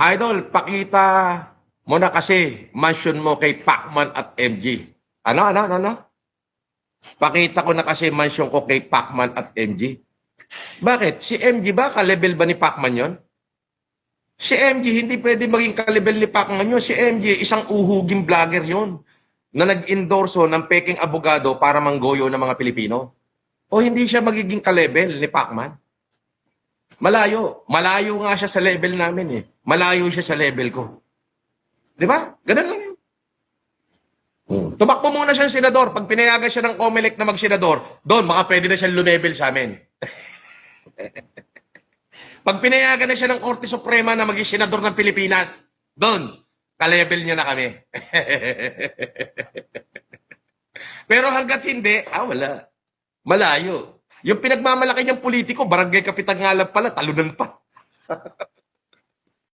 Idol, pakita mo na kasi mansion mo kay Pacman at MG. Ano? Pakita ko na kasi mansion ko kay Pacman at MG. Bakit? Si MG ba? Ka-level ba ni Pacman yon? Si MG hindi pwede maging ka-level ni Pacman yun. Si MG isang uhuging vlogger yon na nag-endorso ng peking abogado para manggoyo ng mga Pilipino. O hindi siya magiging ka-level ni Pacman? Malayo. Malayo nga siya sa level namin eh. Malayo siya sa level ko. Di ba? Ganun lang yun. Tumakbo muna siyang senador. Pag pinayagan siya ng COMELEC na mag-senador, doon, baka pwede na siyang lumebel sa amin. Pag pinayagan na siya ng Korte Suprema na maging senador ng Pilipinas, doon, ka-level niya na kami. Pero hanggat hindi, wala. Malayo. Yung pinagmamalaki niyang politiko, barangay kapitan nga lang pala, talunan pa.